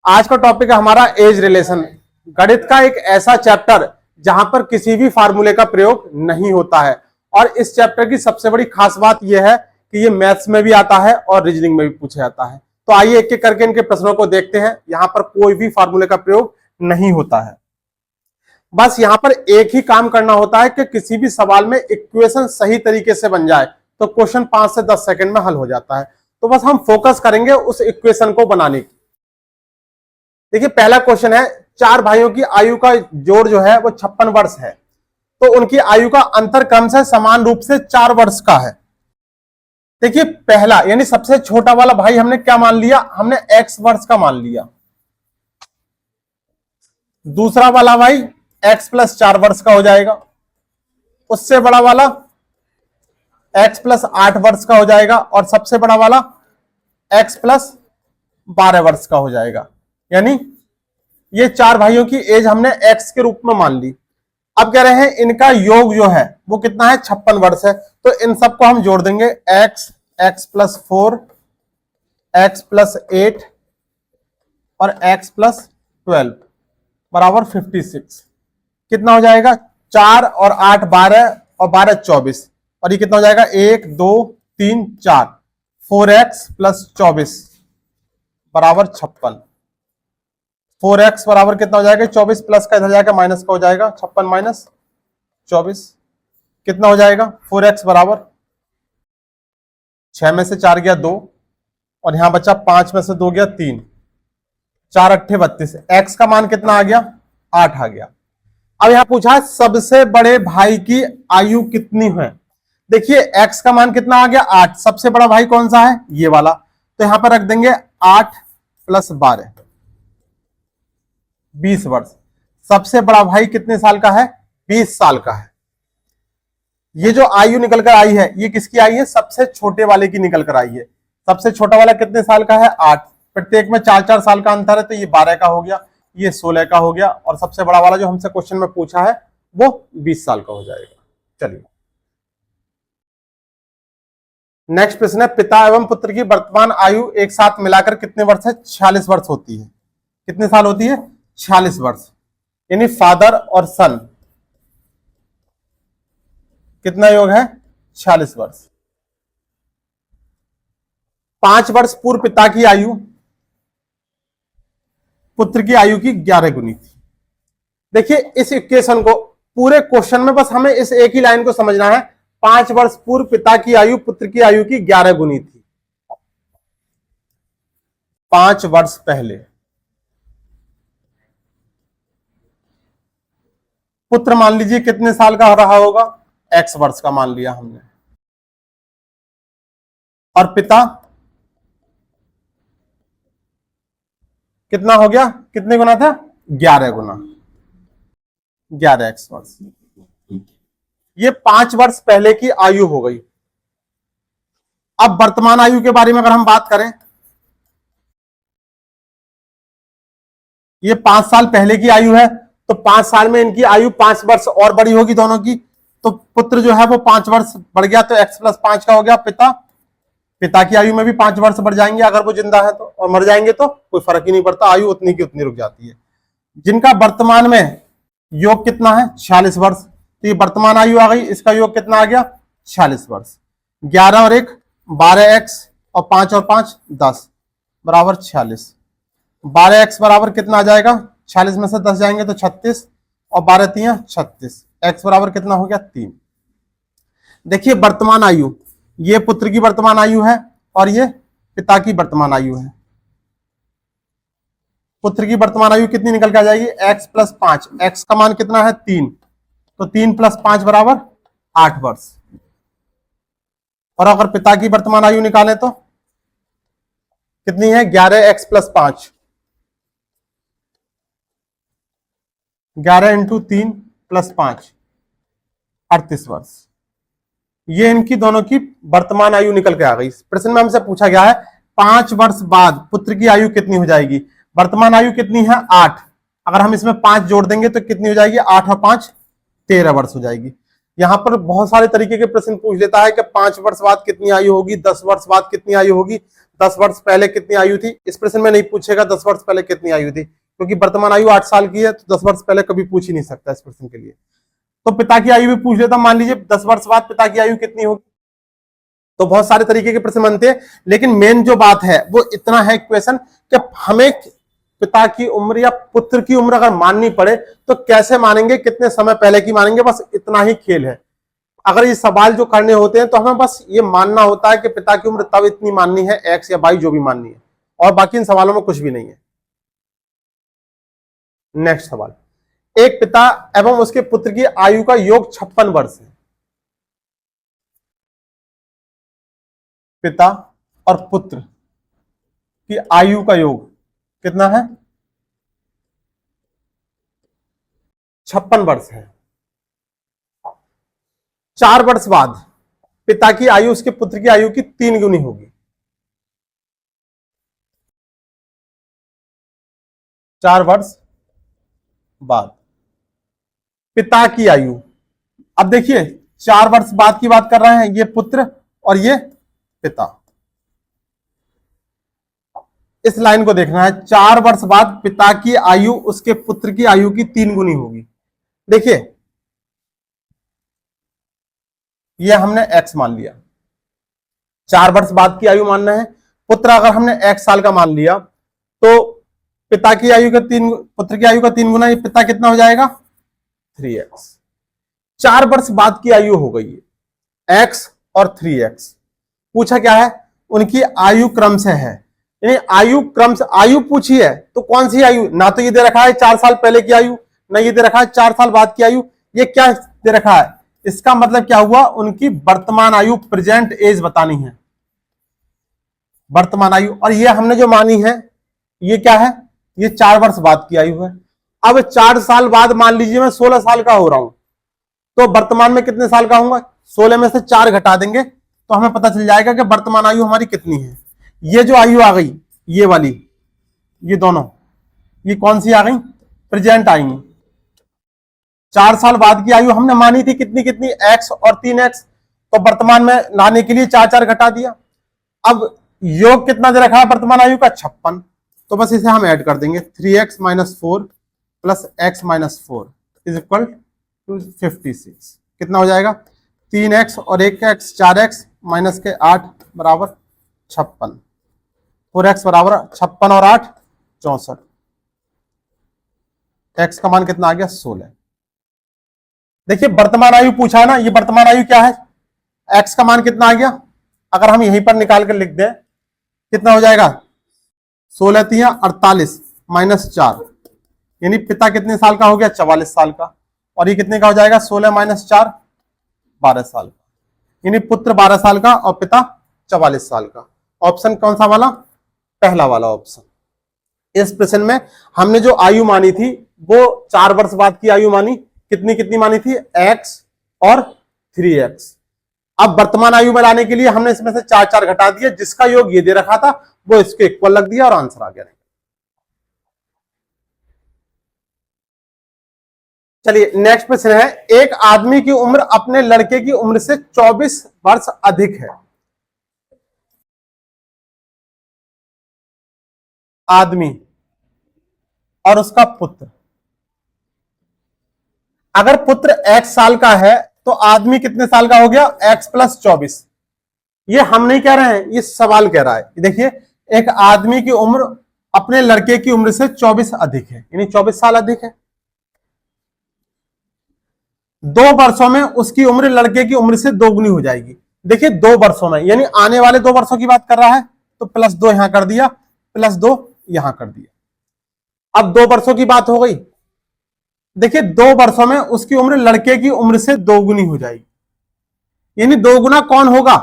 आज का टॉपिक है हमारा एज रिलेशन। गणित का एक ऐसा चैप्टर जहां पर किसी भी फार्मूले का प्रयोग नहीं होता है। और इस चैप्टर की सबसे बड़ी खास बात यह है कि ये मैथ्स में भी आता है और रीजनिंग में भी पूछा जाता है। तो आइए एक एक करके इनके प्रश्नों को देखते हैं। यहां पर कोई भी फार्मूले का प्रयोग नहीं होता है। बस यहां पर एक ही काम करना होता है कि किसी भी सवाल में इक्वेशन सही तरीके से बन जाए तो क्वेश्चन 5 से 10 सेकंड में हल हो जाता है। तो बस हम फोकस करेंगे उस इक्वेशन को बनाने की। देखिए पहला क्वेश्चन है, चार भाइयों की आयु का जोड़ जो है वो 56 वर्ष है, तो उनकी आयु का अंतर क्रम से समान रूप से 4 वर्ष का है। देखिए पहला यानी सबसे छोटा वाला भाई हमने क्या मान लिया, हमने x वर्ष का मान लिया। दूसरा वाला भाई x प्लस 4 वर्ष का हो जाएगा। उससे बड़ा वाला x प्लस 8 वर्ष का हो जाएगा और सबसे बड़ा वाला x प्लस 12 वर्ष का हो जाएगा। यानी ये चार भाइयों की एज हमने x के रूप में मान ली। अब कह रहे हैं इनका योग जो है वो कितना है, 56 वर्ष है। तो इन सबको हम जोड़ देंगे, x प्लस 4, x प्लस 8 और x प्लस 12 बराबर 56। कितना हो जाएगा, 4 और 8 12 और 12 24 और ये कितना हो जाएगा 1 2 3 4, 4x प्लस 24 बराबर 56। 4x बराबर कितना हो जाएगा, 24 प्लस का इधर जाएगा माइनस का हो जाएगा 56 माइनस 24 कितना हो जाएगा, 4x बराबर 6 में से 4 गया 2 और यहां बचा 5 में से 2 गया 3, 4 अट्ठे 32। x का मान कितना आ गया, 8 आ गया। अब यहां पूछा सबसे बड़े भाई की आयु कितनी है। देखिए x का मान कितना आ गया, 8। सबसे बड़ा भाई कौन सा है, ये वाला। तो यहां पर रख देंगे 8 प्लस 12 20 वर्ष। सबसे बड़ा भाई कितने साल का है, 20 साल का है। ये जो आयु निकल कर आई है ये किसकी आई है, सबसे छोटे वाले की निकल कर आई है। सबसे छोटा वाला कितने साल का है, 8। प्रत्येक में 4-4 साल का अंतर है, तो ये 12 का हो गया, ये 16 का हो गया और सबसे बड़ा वाला जो हमसे क्वेश्चन में पूछा है वो 20 साल का हो जाएगा। चलिए नेक्स्ट प्रश्न है, पिता एवं पुत्र की वर्तमान आयु एक साथ मिलाकर कितने वर्ष है, 46 वर्ष होती है। कितने साल होती है, 46 वर्ष। यानी फादर और सन कितना योग है, 46 वर्ष। 5 वर्ष पूर्व पिता की आयु पुत्र की आयु की 11 गुनी थी। देखिए इस इक्वेशन को पूरे क्वेश्चन में बस हमें इस एक ही लाइन को समझना है, 5 वर्ष पूर्व पिता की आयु पुत्र की आयु की 11 गुनी थी। 5 वर्ष पहले पुत्र मान लीजिए कितने साल का रहा होगा, x वर्ष का मान लिया हमने। और पिता कितना हो गया, कितने गुना था, 11 गुना, 11x वर्ष। ये 5 वर्ष पहले की आयु हो गई। अब वर्तमान आयु के बारे में अगर हम बात करें, ये 5 साल पहले की आयु है, तो 5 साल में इनकी आयु 5 वर्ष और बड़ी होगी दोनों की। तो पुत्र जो है वो 5 वर्ष बढ़ गया, तो x प्लस 5 का हो गया। पिता की आयु में भी 5 वर्ष बढ़ जाएंगे अगर वो जिंदा है तो, और मर जाएंगे तो कोई फर्क ही नहीं पड़ता, आयु उतनी की उतनी रुक जाती है। जिनका वर्तमान में योग कितना है, 46 वर्ष, तो ये वर्तमान आयु आ गई, इसका योग कितना आ गया, 46 वर्ष। 11 और 1 12x और 5 और 5 10 बराबर 46। 12x बराबर कितना आ जाएगा, 46 में से 10 जाएंगे तो 36 और 12 3 36। x बराबर कितना हो गया, 3। देखिए वर्तमान आयु, ये पुत्र की वर्तमान आयु है और ये पिता की वर्तमान आयु है। पुत्र की वर्तमान आयु कितनी निकल के आ जाएगी, x प्लस 5। x का मान कितना है, 3, तो 3 प्लस 5 बराबर 8 वर्ष। और अगर पिता की वर्तमान आयु निकालें तो कितनी है, 11x प्लस 5, 11 इंटू 3 प्लस 5 38 वर्ष। ये इनकी दोनों की वर्तमान आयु निकल के आ गई। प्रश्न में हमसे पूछा गया है 5 वर्ष बाद पुत्र की आयु कितनी हो जाएगी। वर्तमान आयु कितनी है, 8। अगर हम इसमें 5 जोड़ देंगे तो कितनी हो जाएगी, 8 और 5 13 वर्ष हो जाएगी। यहां पर बहुत सारे तरीके के प्रश्न पूछ लेता है कि 5 वर्ष बाद कितनी आयु होगी, 10 वर्ष बाद कितनी आयु होगी। 10 वर्ष पहले कितनी आयु थी। इस प्रश्न में नहीं पूछेगा 10 वर्ष पहले कितनी आयु थी, क्योंकि वर्तमान आयु 8 साल की है, तो 10 वर्ष पहले कभी पूछ ही नहीं सकता इस प्रश्न के लिए। तो पिता की आयु भी पूछ लेता, मान लीजिए 10 वर्ष बाद पिता की आयु कितनी होगी। तो बहुत सारे तरीके के प्रश्न बनते हैं, लेकिन मेन जो बात है वो इतना है क्वेश्चन कि हमें पिता की उम्र या पुत्र की उम्र अगर माननी पड़े तो कैसे मानेंगे, कितने समय पहले की मानेंगे, बस इतना ही खेल है। अगर ये सवाल जो करने होते हैं तो हमें बस ये मानना होता है कि पिता की उम्र तब इतनी माननी है, एक्स या वाई जो भी माननी है, और बाकी इन सवालों में कुछ भी नहीं है। नेक्स्ट सवाल, एक पिता एवं उसके पुत्र की आयु का योग 56 वर्ष है। पिता और पुत्र की आयु का योग कितना है, 56 वर्ष है। 4 वर्ष बाद पिता की आयु उसके पुत्र की आयु की 3 गुनी होगी। 4 वर्ष बाद पिता की आयु, अब देखिए 4 वर्ष बाद की बात कर रहे हैं, ये पुत्र और ये पिता। इस लाइन को देखना है, 4 वर्ष बाद पिता की आयु उसके पुत्र की आयु की 3 गुनी होगी। देखिए ये हमने x मान लिया, 4 वर्ष बाद की आयु मानना है। पुत्र अगर हमने x साल का मान लिया तो पिता की आयु का पुत्र की आयु का 3 गुना, ये पिता कितना हो जाएगा 3x। 4 वर्ष बाद की आयु हो गई है x और 3x। पूछा क्या है, उनकी आयु क्रम से है, यानी आयु क्रम से आयु पूछी है तो कौन सी आयु, ना तो ये दे रखा है 4 साल पहले की आयु, ना ये दे रखा है 4 साल बाद की आयु। ये क्या दे रखा है, इसका मतलब क्या हुआ, उनकी वर्तमान आयु प्रेजेंट एज बतानी है, वर्तमान आयु। और ये हमने जो मानी है ये क्या है, ये 4 वर्ष बाद की आयु है। अब 4 साल बाद मान लीजिए मैं 16 साल का हो रहा हूं, तो वर्तमान में कितने साल का होऊंगा, 16 में से 4 घटा देंगे तो हमें पता चल जाएगा कि वर्तमान आयु हमारी कितनी है। ये जो आयु आ गई ये वाली, ये दोनों, ये कौन सी आ गई, प्रेजेंट आएंगी। 4 साल बाद की आयु हमने मानी थी कितनी कितनी, x और 3x, तो वर्तमान में लाने के लिए 4 घटा दिया। अब योग कितना दे रखा है वर्तमान आयु का, 56, तो बस इसे हम ऐड कर देंगे, 3x - 4 plus x - 4 is equal to 56। कितना हो जाएगा, 3x और 1x 4x माइनस के 8 बराबर 56, 4x बराबर 56 और 8 64, x का मान कितना आ गया 16। देखिए वर्तमान आयु पूछा है ना, ये वर्तमान आयु क्या है, x का मान कितना आ गया, अगर हम यहीं पर निकाल कर लिख दें कितना हो जाएगा, 16 × 3 = 48 माइनस 4, यानी पिता कितने साल का हो गया, 44 साल का, और ये कितने का हो जाएगा, 16 - 4 12 साल का, यानी पुत्र 12 साल का और पिता 44 साल का। ऑप्शन कौन सा वाला, पहला वाला ऑप्शन। इस प्रश्न में हमने जो आयु मानी थी वो 4 वर्ष बाद की आयु मानी, कितनी कितनी मानी थी, x और 3x। अब वर्तमान आयु में लाने के लिए हमने इसमें से 4 घटा दिया, जिसका योग ये दे रखा था वो इसके इक्वल लग दिया और आंसर आ गया। चलिए नेक्स्ट प्रश्न है, एक आदमी की उम्र अपने लड़के की उम्र से 24 वर्ष अधिक है। आदमी और उसका पुत्र, अगर पुत्र x साल का है तो आदमी कितने साल का हो गया, x + 24। ये हम नहीं कह रहे हैं, ये सवाल कह रहा है। देखिए एक आदमी की उम्र अपने लड़के की उम्र से 24 अधिक है, यानी 24 साल अधिक है। 2 वर्षों में उसकी उम्र लड़के की उम्र से 2 गुनी हो जाएगी। देखिए 2 वर्षों में, यानी आने वाले 2 वर्षों की बात कर रहा है, तो +2 यहां कर दिया, +2 यहां कर दिया। अब 2 वर्षों की बात हो गई। देखिए 2 वर्षों में उसकी उम्र लड़के की उम्र से 2 गुनी हो जाएगी, यानी 2 गुना कौन होगा,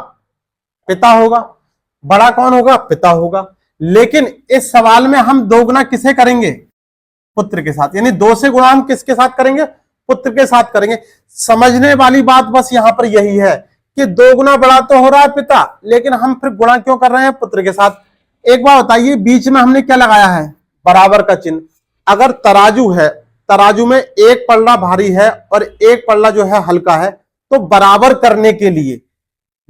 पिता होगा। बड़ा कौन होगा, पिता होगा। लेकिन इस सवाल में हम 2 गुना किसे करेंगे, पुत्र के साथ, यानी 2 से गुणा हम किसके साथ करेंगे, पुत्र के साथ करेंगे। समझने वाली बात बस यहां पर यही है कि 2 गुना बड़ा तो हो रहा है पिता, लेकिन हम फिर गुणा क्यों कर रहे हैं पुत्र के साथ। एक बात बताइए, बीच में हमने क्या लगाया है, बराबर का चिन्ह। अगर तराजू है, तराजू में एक पल्ला भारी है और एक पल्ला जो है हल्का है, तो बराबर करने के लिए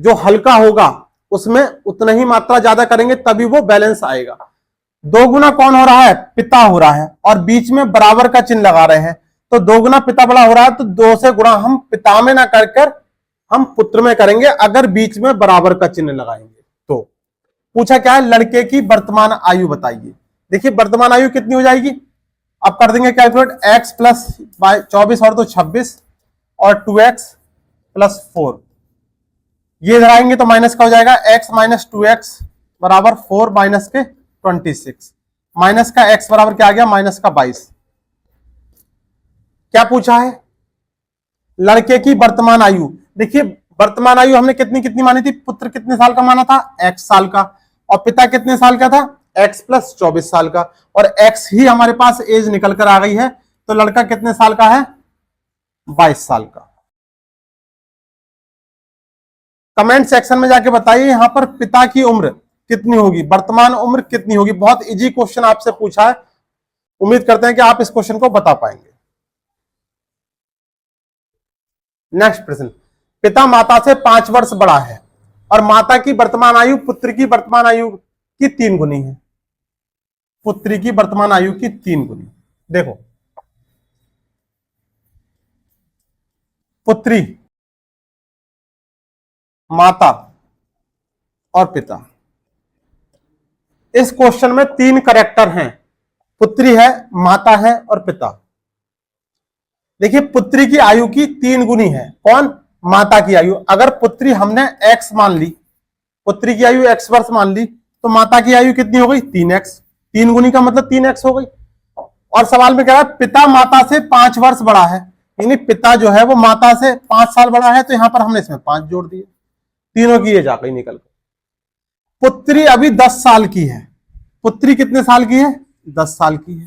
जो हल्का होगा उसमें उतना ही मात्रा ज्यादा करेंगे तभी वो बैलेंस आएगा। 2 गुना कौन हो रहा है? पिता हो रहा है, और बीच में बराबर का चिन्ह लगा रहे हैं, तो 2 गुना पिता बड़ा हो रहा है, तो 2 से गुणा हम पिता में ना कर हम पुत्र में करेंगे अगर बीच में बराबर का चिन्ह लगाएंगे। तो पूछा क्या है? लड़के की वर्तमान आयु बताइए। देखिए वर्तमान आयु कितनी हो जाएगी, अब कर देंगे कैलकुलेट। x प्लस 24 और तो 26 और 2x प्लस 4, ये इधर आएंगे तो माइनस का हो जाएगा। x माइनस 2x बराबर 4 माइनस के 26, माइनस का x बराबर क्या आ गया? माइनस का 22। क्या पूछा है? लड़के की वर्तमान आयु। देखिए वर्तमान आयु हमने कितनी कितनी मानी थी? पुत्र कितने साल का माना था? x साल का, और पिता कितने साल का था? x प्लस 24 साल का, और x ही हमारे पास एज निकल कर आ गई है, तो लड़का कितने साल का है? 22 साल का। कमेंट सेक्शन में जाके बताइए यहां पर पिता की उम्र कितनी होगी, वर्तमान उम्र कितनी होगी। बहुत इजी क्वेश्चन आपसे पूछा है, उम्मीद करते हैं कि आप इस क्वेश्चन को बता पाएंगे। नेक्स्ट प्रश्न, पिता माता से 5 वर्ष बड़ा है और माता की वर्तमान आयु पुत्र की वर्तमान आयु की 3 गुनी है। पुत्री की वर्तमान आयु की 3 गुनी। देखो पुत्री, माता और पिता, इस क्वेश्चन में 3 करेक्टर हैं, पुत्री है, माता है और पिता। देखिए पुत्री की आयु की 3 गुनी है, कौन? माता की आयु। अगर पुत्री हमने x मान ली, पुत्री की आयु x वर्ष मान ली, तो माता की आयु कितनी हो गई? 3x। 3 गुनी का मतलब 3x हो गई। और सवाल में कह रहा है पिता माता से 5 वर्ष बड़ा है, यानी पिता जो है वो माता से 5 साल बड़ा है, तो यहां पर हमने इसमें 5 जोड़ दिए, तीनों की एज आ गई निकल कर। पुत्री अभी 10 साल की है, पुत्री कितने साल की है? 10 साल की है।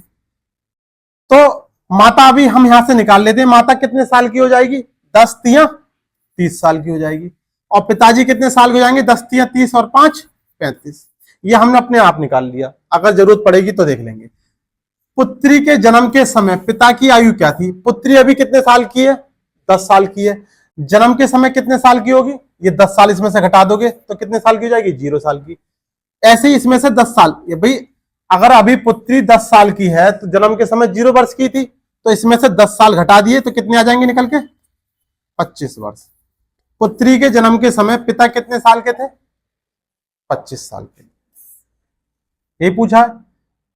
तो माता अभी हम यहां से निकाल लेते हैं, माता कितने साल की हो जाएगी? 10 तिया 30 साल की हो जाएगी। और पिताजी कितने साल के हो जाएंगे? 10 तिया 30 और 5 35। ये हमने अपने आप निकाल लिया, अगर जरूरत पड़ेगी तो देख लेंगे। पुत्री के जन्म के समय पिता की आयु क्या थी? पुत्री अभी कितने साल की है? 10 साल की है। जन्म के समय कितने साल की होगी? ये 10 साल इसमें से घटा दोगे तो कितने साल की हो जाएगी? 0 साल की। ऐसे ही इसमें से 10 साल, ये भाई अगर अभी पुत्री 10 साल की है तो जन्म के समय 0 वर्ष की थी, तो इसमें से 10 साल घटा दिए तो कितने आ जाएंगे निकल के? 25 वर्ष। पुत्री के जन्म के समय पिता कितने साल के थे? 25 साल के। ये पूछा है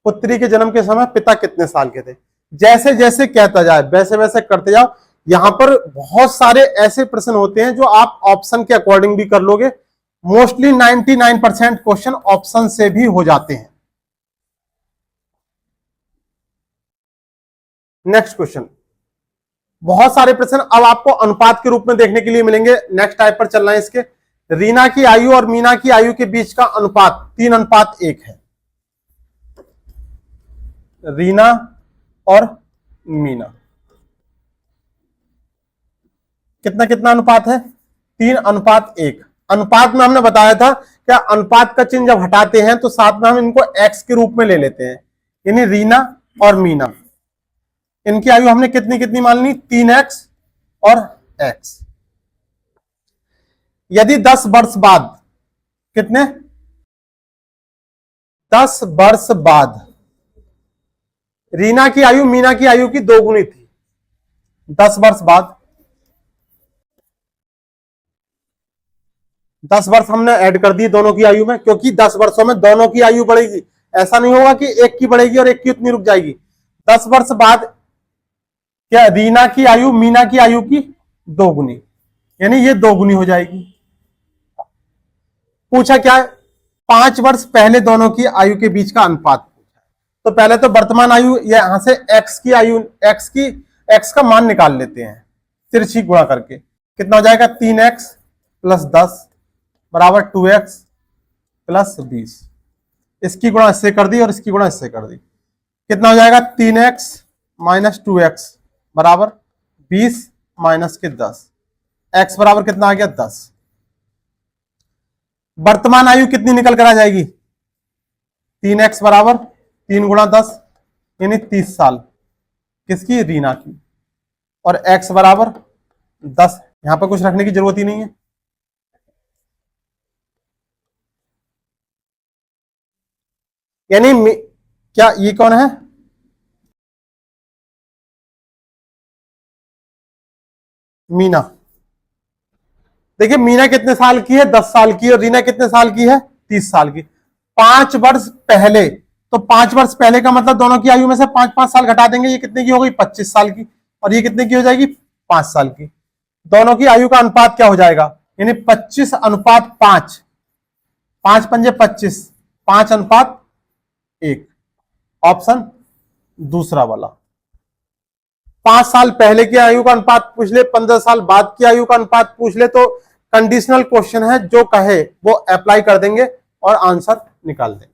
पुत्री के जन्म के समय पिता कितने साल के थे। जैसे जैसे कहता जाए वैसे वैसे करते जाओ। यहां पर बहुत सारे ऐसे प्रश्न होते हैं जो आप ऑप्शन के अकॉर्डिंग भी कर लोगे। मोस्टली 99% क्वेश्चन ऑप्शन से भी हो जाते हैं। नेक्स्ट क्वेश्चन, बहुत सारे प्रश्न अब आपको अनुपात के रूप में देखने के लिए मिलेंगे। नेक्स्ट टाइप पर चलना है इसके। रीना की आयु और मीना की आयु के बीच का अनुपात 3:1 है। रीना और मीना कितना कितना अनुपात है? 3:1। अनुपात में हमने बताया था क्या, अनुपात का चिन्ह जब हटाते हैं तो साथ में हम इनको x के रूप में ले लेते हैं, यानी रीना और मीना, इनकी आयु हमने कितनी कितनी मान ली? 3x और x। यदि 10 वर्ष बाद, कितने? 10 वर्ष बाद रीना की आयु मीना की आयु की 2 गुनी थी। 10 वर्ष बाद 10 वर्ष हमने ऐड कर दिए दोनों की आयु में, क्योंकि 10 वर्षों में दोनों की आयु बढ़ेगी। ऐसा नहीं होगा कि एक की बढ़ेगी और एक की उतनी रुक जाएगी। 10 वर्ष बाद क्या रीना की आयु मीना की आयु की 2 गुनी, यानी ये 2 गुनी हो जाएगी। पूछा क्या है? 5 वर्ष पहले दोनों की आयु के बीच का अनुपात पूछा है। तो पहले तो वर्तमान आयु, यहां से x की आयु, x का मान निकाल लेते हैं, तिरछी गुणा करके कितना हो जाएगा? 3x प्लस 10 बराबर 2x प्लस 20। इसकी गुणा इससे कर दी और इसकी गुणा इससे कर दी, कितना हो जाएगा? 3x माइनस 2x बराबर 20 माइनस के 10। x बराबर कितना आ गया? 10। वर्तमान आयु कितनी निकल कर आ जाएगी? 3x बराबर 3 गुणा 10 यानी 30 साल किसकी? रीना की। और x बराबर 10, यहां पर कुछ रखने की जरूरत ही नहीं है। यानी क्या ये कौन है? मीना। देखिए मीना कितने साल की है? 10 साल की। और रीना कितने साल की है? 30 साल की। 5 वर्ष पहले, तो 5 वर्ष पहले का मतलब दोनों की आयु में से 5-5 साल घटा देंगे, ये कितने की हो गई? 25 साल की। और ये कितने की हो जाएगी? 5 साल की। दोनों की आयु का अनुपात क्या हो जाएगा? यानी 25:5। 5×5 = 25, 5:1। ऑप्शन दूसरा वाला। 5 साल पहले की आयु का अनुपात पूछ ले, 15 साल बाद की आयु का अनुपात पूछ ले, तो कंडीशनल क्वेश्चन है, जो कहे वो अप्लाई कर देंगे और आंसर निकाल देंगे।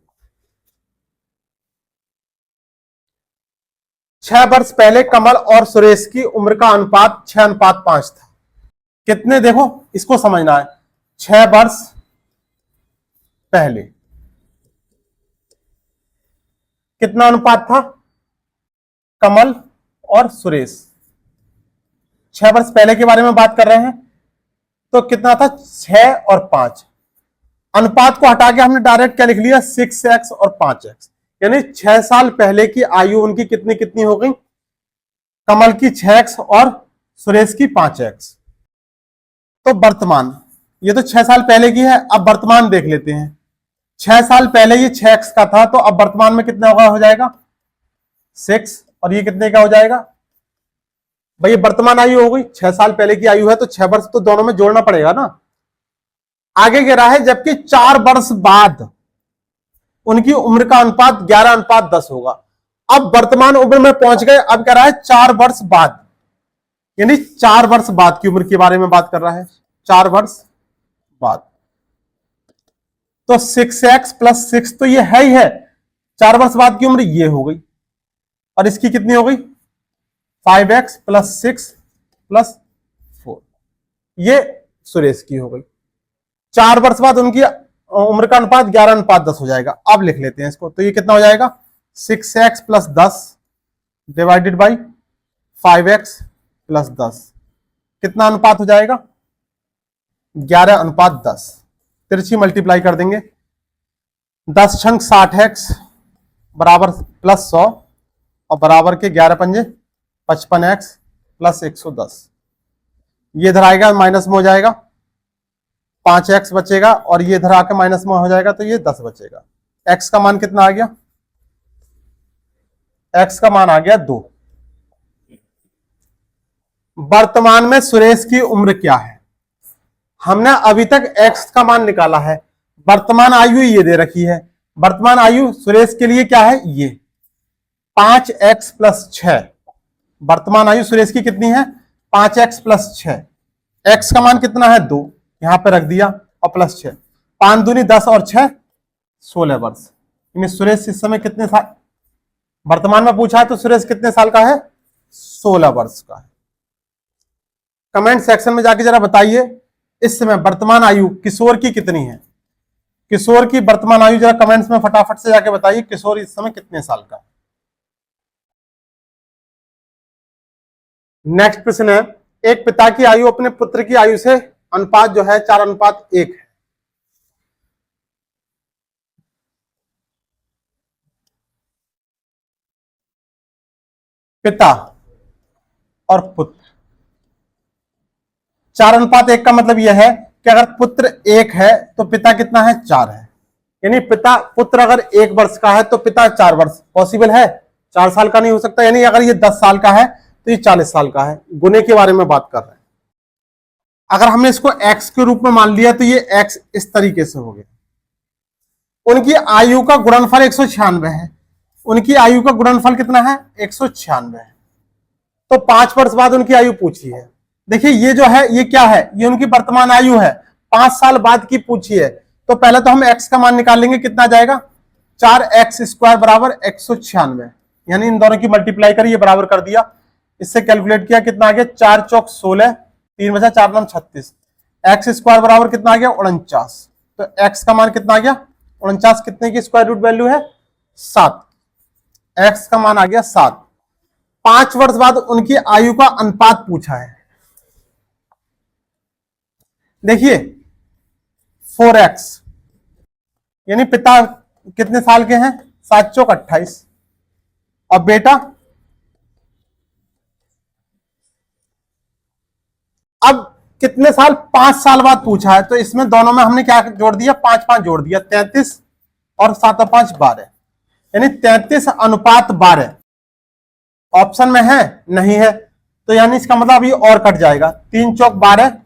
6 वर्ष पहले कमल और सुरेश की उम्र का अनुपात 6:5 था। कितने? देखो इसको समझना है। 6 वर्ष पहले कितना अनुपात था कमल और सुरेश? 6 वर्ष पहले के बारे में बात कर रहे हैं, तो कितना था? 6 और 5। अनुपात को हटा के हमने डायरेक्ट क्या लिख लिया? 6x और 5x। यानी 6 साल पहले की आयु उनकी कितनी कितनी हो गई? कमल की 6x और सुरेश की 5x। तो वर्तमान, ये तो 6 साल पहले की है। अब वर्तमान देख लेते हैं। 6 साल पहले ये 6x का था, तो अब वर्तमान में कितना होगा? हो जाएगा 6। और ये कितने का हो जाएगा? भाई ये वर्तमान आयु हो गई। 6 साल पहले की आयु है, तो 6 वर्ष तो दोनों में जोड़ना पड़ेगा ना। आगे कह रहा है जबकि 4 वर्ष बाद उनकी उम्र का अनुपात 11:10 होगा। अब वर्तमान उम्र में पहुंच गए, अब कह रहा है 4 वर्ष बाद, यानी 4 वर्ष बाद की उम्र के बारे में बात कर रहा है। 4 वर्ष बाद, तो 6x+6 तो ये है ही है। 4 वर्ष बाद की उम्र ये हो गई, और इसकी कितनी हो गई? 5x+6+4। ये सुरेश की हो गई। 4 वर्ष बाद उनकी उम्र का अनुपात 11:10 हो जाएगा। अब लिख लेते हैं इसको, तो ये कितना हो जाएगा? 6x+10 divided by 5x+10। कितना अनुपात हो जाएगा? 11:10। तिरछी मल्टीप्लाई कर देंगे। 10 छंग 60x बराबर +100 और बराबर के 11×5 55x + 110। ये इधर आएगा, माइनस में हो जाएगा, 5x बचेगा, और ये इधर आकर माइनस में हो जाएगा, तो ये 10 बचेगा। x का मान कितना आ गया? x का मान आ गया 2। वर्तमान में सुरेश की उम्र क्या है? हमने अभी तक x का मान निकाला है। वर्तमान आयु ये दे रखी है। वर्तमान आयु सुरेश के लिए क्या है? ये 5x+6। वर्तमान आयु सुरेश की कितनी है? 5x+6। x का मान कितना है? 2, यहां पे रख दिया, और +6। 5 दूनी 10 और 6 16 वर्ष। यानी सुरेश इस समय कितने साल? वर्तमान में पूछा है, तो सुरेश कितने साल का है? 16 वर्ष का है। कमेंट सेक्शन में जाके जरा बताइए, इस समय वर्तमान आयु किशोर की कितनी है? किशोर की वर्तमान आयु जरा कमेंट्स में फटाफट से जाके बताइए, किशोर इस समय कितने साल का है? नेक्स्ट प्रश्न है, एक पिता की आयु अपने पुत्र की आयु से अनुपात जो है 4:1 है। पिता और पुत्र 4:1 का मतलब यह है कि अगर पुत्र 1 है तो पिता कितना है? 4 है। यानी पुत्र अगर 1 वर्ष का है तो पिता 4 वर्ष। पॉसिबल है? 4 साल का नहीं हो सकता। यानी अगर ये 10 साल का है तो ये 40 साल का है। गुने के बारे में बात कर रहे हैं। अगर हमने इसको x के रूप में मान लिया तो ये x इस तरीके से हो गया। उनकी आयु का गुणनफल 196 है। उनकी आयु का गुणनफल कितना है? 196 है। तो 5 वर्ष बाद उनकी आयु पूछी है। देखिए ये जो है ये क्या है? ये उनकी वर्तमान आयु है। 5 साल बाद की पूछी है, तो पहले तो हम x का मान निकाल लेंगे। कितना जाएगा? 4x² बराबर 196। यानी इन दोनों की मल्टीप्लाई करिए, बराबर कर दिया। इससे कैलकुलेट किया, कितना आ गया? 4 चौक 16, 3 बचा 4 9 36। x² बराबर कितना आ गया? 49। तो x का मान कितना आ गया? 49। कितने की स्क्वायर रूट वैल्यू है? 7। x का मान आ गया 7। 5 वर्ष बाद उनकी आयु का अनुपात पूछा है। देखिए 4x, यानी पिता कितने साल के हैं? 7 चौक 28। और बेटा अब कितने साल, 5 साल बाद पूछा है, तो इसमें दोनों में हमने क्या जोड़ दिया, 5 5 जोड़ दिया, 33 और 7 और 5 12, यानी 33:12। ऑप्शन में है नहीं है, तो यानी इसका मतलब अभी और कट जाएगा, 3 चौक 12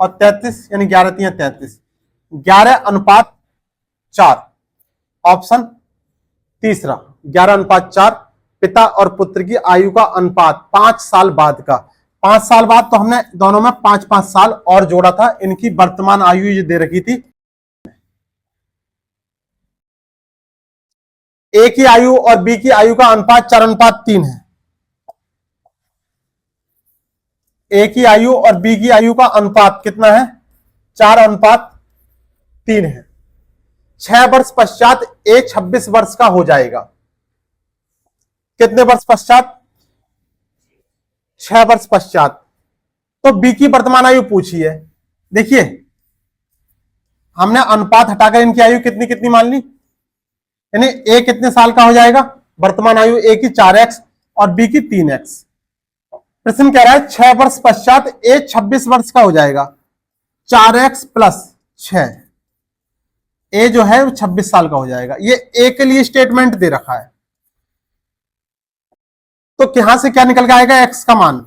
और 33 यानी 11 3 33, 11:4। ऑप्शन तीसरा 11:4, पिता और पुत्र की आयु का अनुपात 5 साल बाद का। 5 साल बाद तो हमने दोनों में 5 5 साल और जोड़ा था, इनकी वर्तमान आयु ये दे रखी थी। ए की आयु और बी की आयु का अनुपात 4:3 है। ए की आयु और बी की आयु का अनुपात कितना है, 4:3 है। 6 वर्ष पश्चात ए 26 वर्ष का हो जाएगा। कितने वर्ष पश्चात, 6 वर्ष पश्चात। तो बी की वर्तमान आयु पूछी है। देखिए हमने अनुपात हटाकर इनकी आयु कितनी कितनी मान ली, यानी ए कितने साल का हो जाएगा, वर्तमान आयु ए की 4x और बी की 3x। प्रश्न कह रहा है 6 वर्ष पश्चात ए 26 वर्ष का हो जाएगा, 4x प्लस 6, ए जो है वो 26 साल का हो जाएगा। ये ए के लिए स्टेटमेंट दे रखा है, तो यहां से क्या निकल के आएगा, x का मान,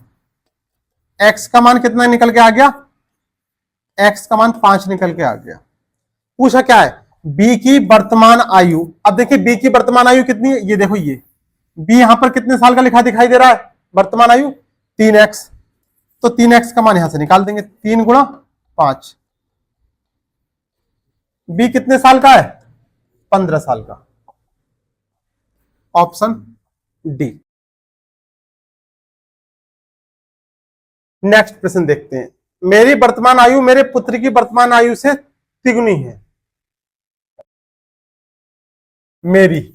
x का मान कितना निकल के आ गया, x का मान 5 निकल के आ गया। पूछा क्या है, b की वर्तमान आयु। अब देखिए b की वर्तमान आयु कितनी है, ये देखो ये b यहां पर कितने साल का लिखा दिखाई दे रहा है, वर्तमान आयु 3x, तो 3x का मान यहां से निकाल देंगे, 3 गुणा 5। b कितने साल का है, 15 साल का। Option D. नेक्स्ट प्रश्न देखते हैं, मेरी वर्तमान आयु मेरे पुत्र की वर्तमान आयु से तिगुनी है। मेरी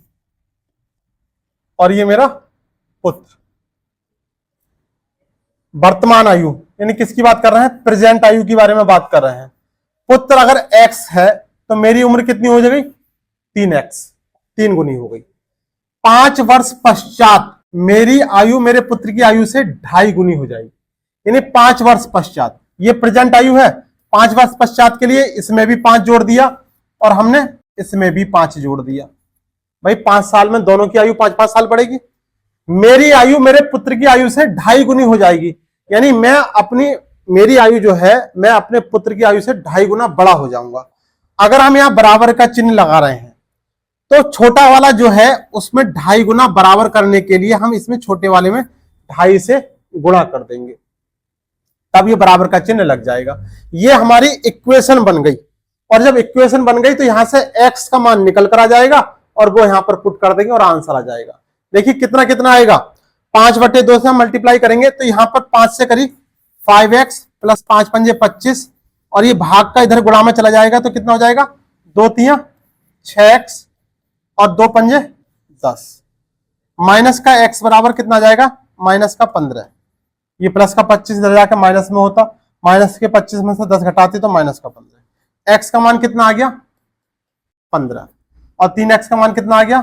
और ये मेरा पुत्र, वर्तमान आयु यानी किसकी बात कर रहे हैं, प्रेजेंट आयु की बारे में बात कर रहे हैं। पुत्र अगर x है तो मेरी उम्र कितनी हो जाएगी, 3x, 3 गुनी हो गई। 5 वर्ष पश्चात मेरी आयु मेरे पुत्र की आयु से 2.5 गुनी हो जाएगी, यानी 5 वर्ष पश्चात। ये प्रेजेंट आयु है, 5 वर्ष पश्चात के लिए इसमें भी 5 जोड़ दिया और हमने इसमें भी 5 जोड़ दिया। भाई 5 साल में दोनों की आयु 5-5 साल बढ़ेगी। मेरी आयु मेरे पुत्र की आयु से 2.5 गुनी हो जाएगी, यानी मेरी आयु जो है मैं अपने पुत्र की आयु से 2.5 गुना बड़ा हो जाऊंगा। अगर हम यहां बराबर का चिन्ह लगा रहे हैं तो छोटा वाला जो है उसमें 2.5 गुना बराबर करने के लिए हम इसमें छोटे वाले में 2.5 से गुणा कर देंगे, तब ये बराबर का चिन्ह लग जाएगा। ये हमारी इक्वेशन बन गई, और जब इक्वेशन बन गई तो यहां से x का मान निकल कर आ जाएगा और वो यहां पर पुट कर देंगे और आंसर आ जाएगा। देखिए कितना कितना आएगा, 5/2 से हम मल्टीप्लाई करेंगे तो यहां पर 5 से करीब 5x प्लस 5 पंजे 25, और ये भाग का इधर गुणा में चला जाएगा तो कितना हो जाएगा, 2 तिया 6x और 2 पंजे 10। माइनस का x बराबर कितना जाएगा, माइनस का 15। ये प्लस का 25 इधर जाकर माइनस में होता, माइनस के 25 में से 10 घटाते तो माइनस का 15। x का मान कितना आ गया, 15, और 3x का मान कितना आ गया,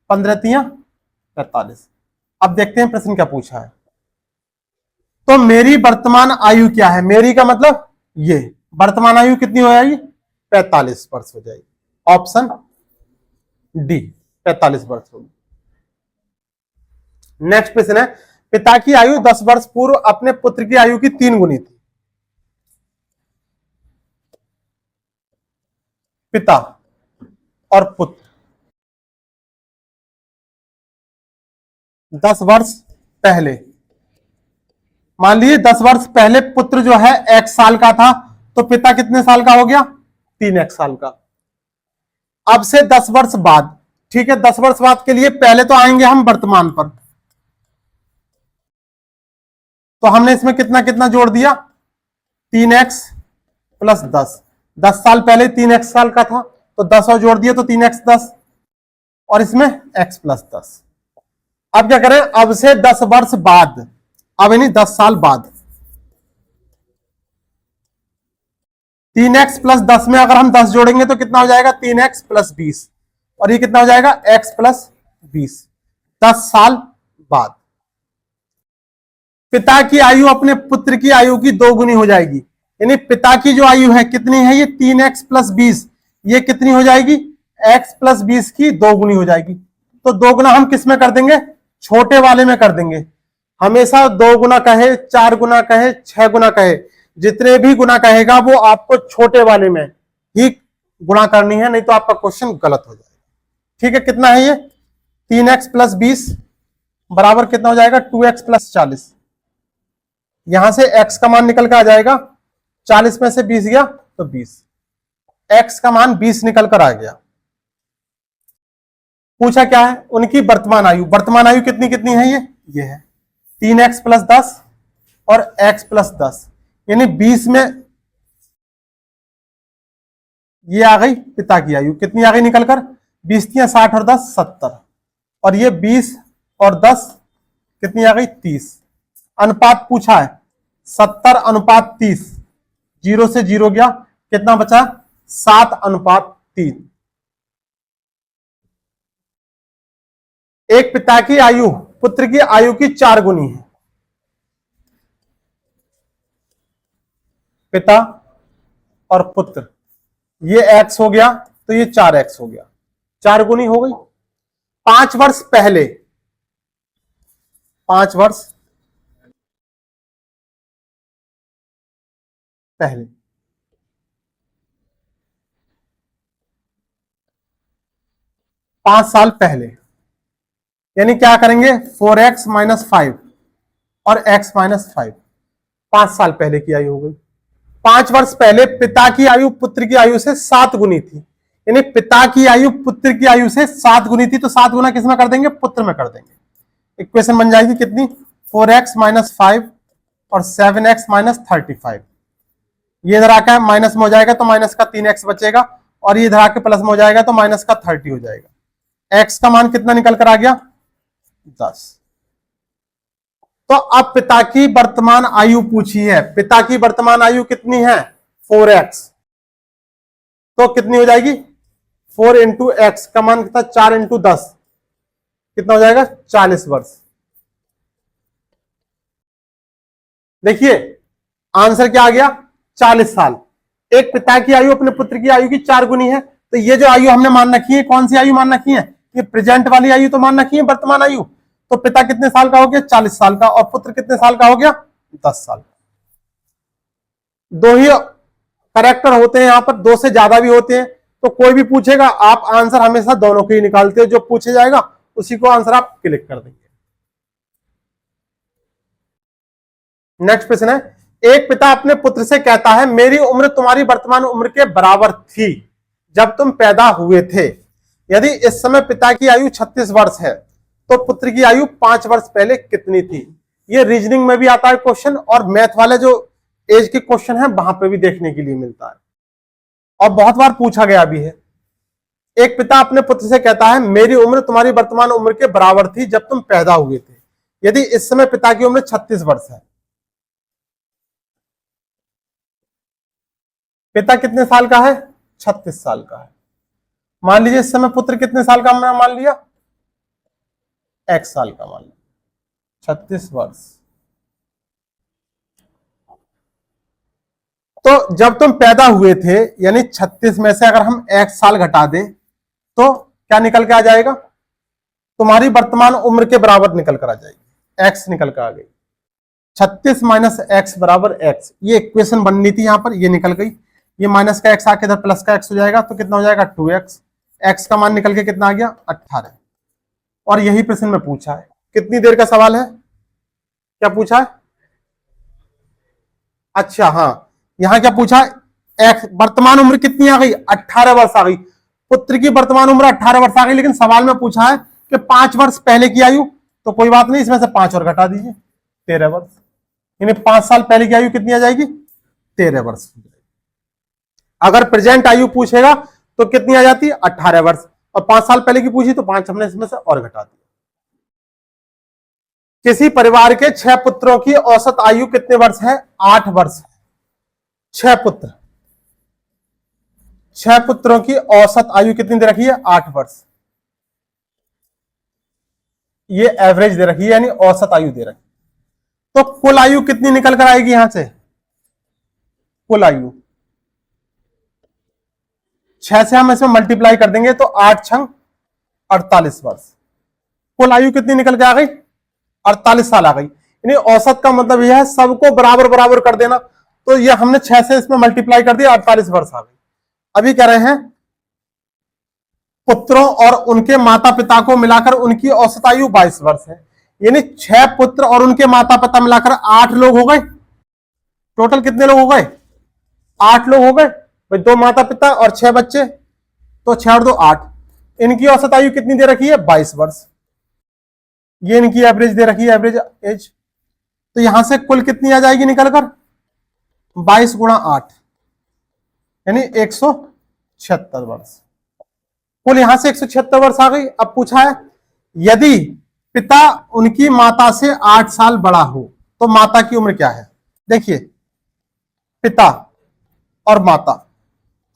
15 तिया 45। अब देखते हैं प्रश्न क्या पूछा है। तो मेरी वर्तमान आयु क्या है, मेरी का मतलब ये वर्तमान आयु कितनी हो जाएगी, 45 वर्ष हो जाएगी। ऑप्शन डी 45 वर्ष होगी। नेक्स्ट प्रश्न है, पिता की आयु 10 वर्ष पूर्व अपने पुत्र की आयु की 3 गुनी थी। पिता और पुत्र 10 वर्ष पहले, मान लीजिए 10 वर्ष पहले पुत्र जो है x साल का था, तो पिता कितने साल का हो गया, 3x साल का। अब से 10 वर्ष बाद, ठीक है, 10 वर्ष बाद के लिए पहले तो आएंगे हम वर्तमान पर, तो हमने इसमें कितना कितना जोड़ दिया, 3x प्लस 10। 10 साल पहले 3x साल का था तो 10 और जोड़ दिया तो 3x 10, और इसमें x प्लस 10। अब क्या करें, अब से 10 वर्ष बाद, अब यानी 10 साल बाद, 3x प्लस 10 में अगर हम 10 जोड़ेंगे तो कितना हो जाएगा, 3x प्लस 20, और ये कितना हो जाएगा x प्लस 20, 10 साल बाद। पिता की आयु अपने पुत्र की आयु की 2 गुनी हो जाएगी, यानी पिता की जो आयु है कितनी है, ये 3x प्लस 20, ये कितनी हो जाएगी x प्लस 20 की 2 गुनी हो जाएगी। तो 2 गुना हम किस में कर देंगे, छोटे वाले में कर देंगे। हमेशा 2 गुना कहे, 4 गुना कहे, 6 गुना कहे, जितने भी गुना कहेगा वो आपको छोटे वाले में ही गुणा करनी है, नहीं तो आपका क्वेश्चन गलत हो जाएगा। ठीक है, कितना है ये 3x प्लस 20 बराबर कितना हो जाएगा 2x प्लस 40। यहां से x का मान निकल कर आ जाएगा, 40 में से 20 गया तो 20, x का मान 20 निकल कर आ गया। पूछा क्या है, उनकी वर्तमान आयु, वर्तमान आयु कितनी कितनी है, ये है 3x प्लस 10 और x प्लस 10, यानी 20 में ये आ गई पिता की आयु, कितनी आ गई निकल कर 20 थी 60 और 10 70, और ये 20 और 10 कितनी आ गई 30। अनुपात पूछा है 70 अनुपात 30, 0 से 0 गया, कितना बचा 7 अनुपात 3। एक पिता की आयु पुत्र की आयु की 4 गुनी है, पिता और पुत्र, ये x हो गया तो ये 4x हो गया, 4 गुनी हो गई। 5 वर्ष पहले, 5 वर्ष पहले 5 साल पहले, यानी क्या करेंगे 4x माइनस 5 और x माइनस 5, 5 साल पहले की आयु हो गई। 5 वर्ष पहले पिता की आयु पुत्र की आयु से 7 गुनी थी, यानी पिता की आयु पुत्र की आयु से 7 गुनी थी, तो 7 गुना किस में कर देंगे, पुत्र में कर देंगे। इक्वेशन बन जाएगी कितनी 4x माइनस 5 और 7x माइनस 35। ये इधर आकर माइनस में हो जाएगा तो माइनस का 3x बचेगा, और ये इधर आके प्लस में हो जाएगा तो माइनस का 30 हो जाएगा। x का मान कितना निकल कर आ गया 10। तो अब पिता की वर्तमान आयु पूछी है, पिता की वर्तमान आयु कितनी है 4x, तो कितनी हो जाएगी 4 इंटू एक्स का मान कितना 4 इंटू 10, कितना हो जाएगा 40 वर्ष। देखिए आंसर क्या आ गया 40 साल। एक पिता की आयु अपने पुत्र की आयु की 4 गुनी है, तो ये जो आयु हमने मान रखी है कौन सी आयु मान रखी है, ये प्रेजेंट वाली आयु तो मान रखी है वर्तमान आयु। तो पिता कितने साल का हो गया 40 साल का, और पुत्र कितने साल का हो गया 10 साल का। 2 ही करेक्टर होते हैं यहां पर, 2 से ज्यादा भी होते हैं, तो कोई भी पूछेगा आप आंसर हमेशा दोनों के ही निकालते हो, जो पूछे जाएगा उसी को आंसर आप क्लिक कर देंगे। नेक्स्ट प्रश्न है, एक पिता अपने पुत्र से कहता है मेरी उम्र तुम्हारी वर्तमान उम्र के बराबर थी जब तुम पैदा हुए थे, यदि इस समय पिता की आयु 36 वर्ष है तो पुत्र की आयु 5 वर्ष पहले कितनी थी। ये रीजनिंग में भी आता है क्वेश्चन, और मैथ वाले जो एज के क्वेश्चन है वहां पे भी देखने के लिए मिलता है, और बहुत बार पूछा गया भी है। एक पिता अपने पुत्र से कहता है मेरी उम्र तुम्हारी वर्तमान उम्र के बराबर थी जब तुम पैदा हुए थे, यदि इस समय पिता की उम्र 36 वर्ष है। पिता कितने साल का है 36 साल का है। मान लीजिए इस समय पुत्र कितने साल का हमने मान लिया x साल का मान लिया, 36 वर्ष। तो जब तुम पैदा हुए थे यानी 36 में से अगर हम x साल घटा दें तो क्या निकल के आ जाएगा, तुम्हारी वर्तमान उम्र के बराबर निकल कर आ जाएगी, x निकल कर आ गई। 36 माइनस एक्स बराबर x, ये इक्वेशन बननी थी यहां पर, ये निकल गई। ये माइनस का x आके इधर प्लस का x हो जाएगा, तो कितना हो जाएगा 2x, x का मान निकल के कितना आ गया 18। और यही प्रश्न में पूछा है। कितनी देर का सवाल है, क्या पूछा है, अच्छा हाँ यहां क्या पूछा है एक्स वर्तमान उम्र कितनी आ गई 18 वर्ष आ गई। पुत्र की वर्तमान उम्र 18 वर्ष आ गई, लेकिन सवाल में पूछा है कि 5 वर्ष पहले की आयु, तो कोई बात नहीं इसमें से 5 और घटा दीजिए 13 वर्ष, यानी 5 साल पहले की आयु कितनी आ जाएगी 13 वर्ष। अगर प्रेजेंट आयु पूछेगा तो कितनी आ जाती है 18 वर्ष, और 5 साल पहले की पूछी तो 5 हमने इसमें से और घटा दिया। किसी परिवार के 6 पुत्रों की औसत आयु कितने वर्ष है 8 वर्ष है। 6 पुत्र, 6 पुत्रों की औसत आयु कितनी दे रखी है 8 वर्ष। ये एवरेज दे रखी है, यानी औसत आयु दे रखी। तो कुल आयु कितनी निकल कर आएगी यहां से? कुल आयु 6 से हम इसमें मल्टीप्लाई कर देंगे तो 8 छंग 48 वर्ष। कुल आयु कितनी निकल के आ गई? 48 साल आ गई। यानी औसत का मतलब यह है सबको बराबर बराबर कर देना। तो ये हमने 6 से इसमें मल्टीप्लाई कर दिया, 48 वर्ष आ गई। अभी कह रहे हैं पुत्रों और उनके माता पिता को मिलाकर उनकी औसत आयु 22 वर्ष है। यानी 6 पुत्र और उनके माता पिता मिलाकर 8 लोग हो गए। टोटल कितने लोग हो गए? 8 लोग हो गए भाई, 2 माता पिता और 6 बच्चे, तो 6 और 2 8। इनकी औसत आयु कितनी दे रखी है? 22 वर्ष। ये इनकी एवरेज दे रखी है, एवरेज एज। तो यहां से कुल कितनी आ जाएगी निकलकर? 22 गुणा 8 यानी 176 वर्ष। कुल यहां से 176 वर्ष आ गई। अब पूछा है यदि पिता उनकी माता से 8 साल बड़ा हो तो माता की उम्र क्या है? देखिए, पिता और माता,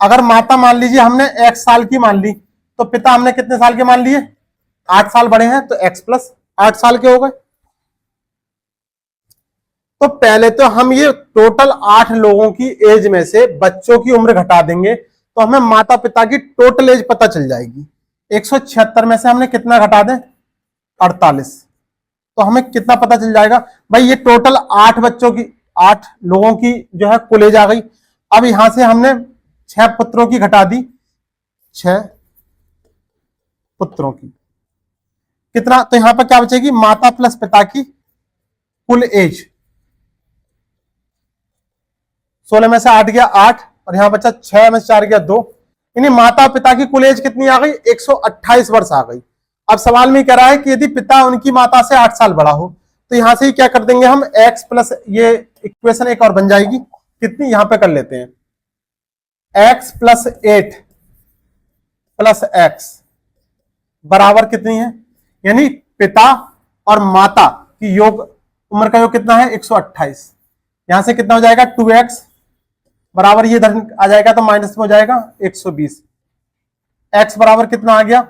अगर माता मान लीजिए हमने x साल की मान ली, तो पिता हमने कितने साल के मान लिए? 8 साल बड़े हैं, तो x प्लस 8 साल के हो गए। तो पहले तो हम ये टोटल 8 लोगों की एज में से बच्चों की उम्र घटा देंगे, तो हमें माता पिता की टोटल एज पता चल जाएगी। 176 में से हमने कितना घटा दें? 48। तो हमें कितना पता चल जाएगा भाई? ये टोटल 8 बच्चों की, 8 लोगों की जो है कुल एज आ गई। अब यहां से हमने 6 पुत्रों की घटा दी, 6 पुत्रों की कितना? तो यहां पर क्या बचेगी? माता प्लस पिता की कुल एज। 16 में से 8 गया 8, और यहां बचा 6 में से 4 गया 2। यानी माता पिता की कुल एज कितनी आ गई? 128 वर्ष आ गई। अब सवाल में कह रहा है कि यदि पिता उनकी माता से 8 साल बड़ा हो, तो यहां से ही क्या कर देंगे हम? x प्लस, ये इक्वेशन एक और बन जाएगी। कितनी? यहां पे कर लेते हैं, x प्लस 8 प्लस x बराबर कितनी है? यानी पिता और माता की योग, उम्र का योग कितना है? 128। यहां से कितना हो जाएगा? 2x बराबर, ये इधर आ जाएगा तो माइनस में हो जाएगा 120। x बराबर कितना आ गया?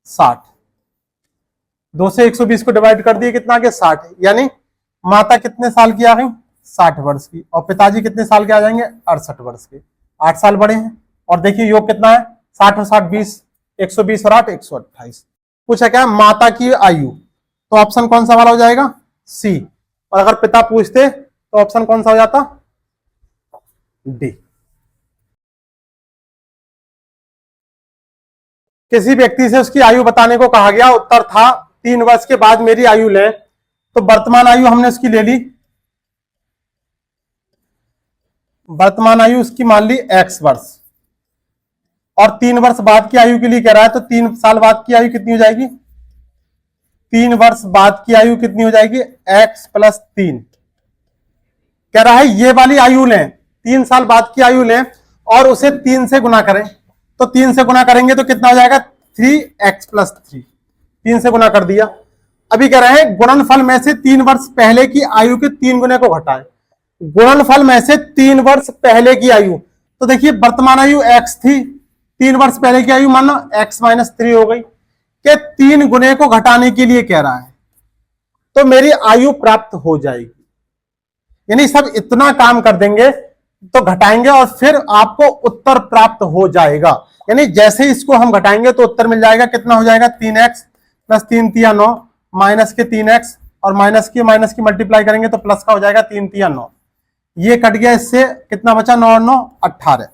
60। 2 से 120 को डिवाइड कर दिए, कितना आ गया? 60। यानी माता कितने साल की आ गई? 60 वर्ष की। और पिताजी कितने साल के आ जाएंगे? 68 वर्ष के। 8 साल बड़े हैं। और देखिए योग कितना है? 60 और 60 20, 120 और 8 128। पूछा क्या? माता की आयु। तो ऑप्शन कौन सा वाला हो जाएगा? सी। और अगर पिता पूछते तो ऑप्शन कौन सा हो जाता? डी। किसी व्यक्ति से उसकी आयु बताने को कहा गया, उत्तर था 3 वर्ष के बाद मेरी आयु लें। तो वर्तमान आयु हमने उसकी ले ली, वर्तमान आयु उसकी मान ली x वर्ष, और 3 वर्ष बाद की आयु के लिए कह रहा है, तो 3 साल बाद की आयु कितनी हो जाएगी? 3 वर्ष बाद की आयु कितनी हो जाएगी? x plus 3। कह रहा है ये वाली आयु लें, 3 साल बाद की आयु लें और उसे 3 से गुना करें। तो 3 से गुना करेंगे तो कितना हो जाएगा? 3x plus 3। 3 से गुना कर दिया। अभी कह रहे हैं गुणनफल में से 3 वर्ष पहले की आयु के 3 गुने को घटाएं। गुणनफल में से 3 वर्ष पहले की आयु, तो देखिए वर्तमान आयु x थी, 3 वर्ष पहले की आयु मानो x माइनस 3 हो गई। के 3 गुने को घटाने के लिए कह रहा है, तो मेरी आयु प्राप्त हो जाएगी। यानी सब इतना काम कर देंगे तो घटाएंगे और फिर आपको उत्तर प्राप्त हो जाएगा। यानी जैसे इसको हम घटाएंगे तो उत्तर मिल जाएगा। कितना हो जाएगा? 3x प्लस 3 तिया 9, माइनस के 3x, और माइनस की मल्टीप्लाई करेंगे तो प्लस का हो जाएगा 3 तिया 9। ये कट गया, इससे कितना बचा? 9 और 9 18।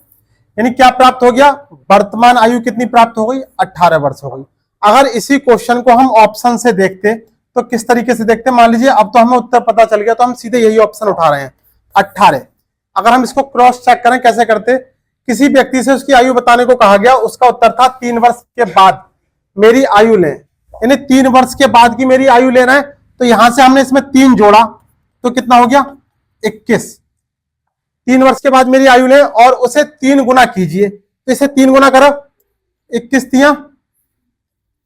यानी क्या प्राप्त हो गया? वर्तमान आयु कितनी प्राप्त हो गई? 18 वर्ष हो गई। अगर इसी क्वेश्चन को हम ऑप्शन से देखते तो किस तरीके से देखते? मान लीजिए अब तो हमें उत्तर पता चल गया, तो हम सीधे यही ऑप्शन उठा रहे हैं 18। अगर हम इसको क्रॉस चेक करें, कैसे करते? किसी व्यक्ति से उसकी आयु बताने को कहा गया, उसका उत्तर था 3 वर्ष के बाद मेरी आयु लें। यानी 3 वर्ष के बाद की मेरी आयु लेना है, तो यहां से हमने इसमें 3 जोड़ा तो कितना हो गया? 21। 3 वर्ष के बाद मेरी आयु लें और उसे 3 गुना कीजिए, तो इसे 3 गुना करो, 21 तिया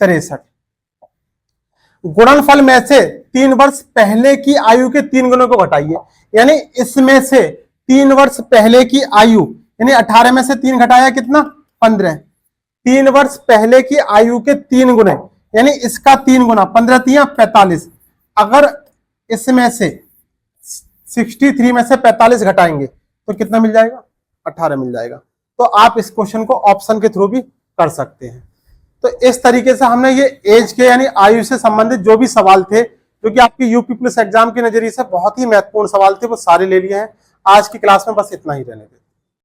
63। गुणनफल में से 3 वर्ष पहले की आयु के 3 गुणों को घटाइए। यानी इसमें से 3 वर्ष पहले की आयु, यानी 18 में से 3 घटाया कितना? 15। 3 वर्ष पहले की आयु के 3 गुने, यानी इसका 3 गुना, 15 तिया 45। अगर इसमें से 63 में से 45 घटाएंगे तो कितना मिल जाएगा? 18 मिल जाएगा। तो आप इस क्वेश्चन को ऑप्शन के थ्रू भी कर सकते हैं। तो इस तरीके से हमने ये एज के यानी आयु से संबंधित जो भी सवाल थे, जो कि आपके यूपी पुलिस एग्जाम के नजरिए से बहुत ही महत्वपूर्ण सवाल थे, वो सारे ले लिए हैं। आज की क्लास में बस इतना ही रहने दें।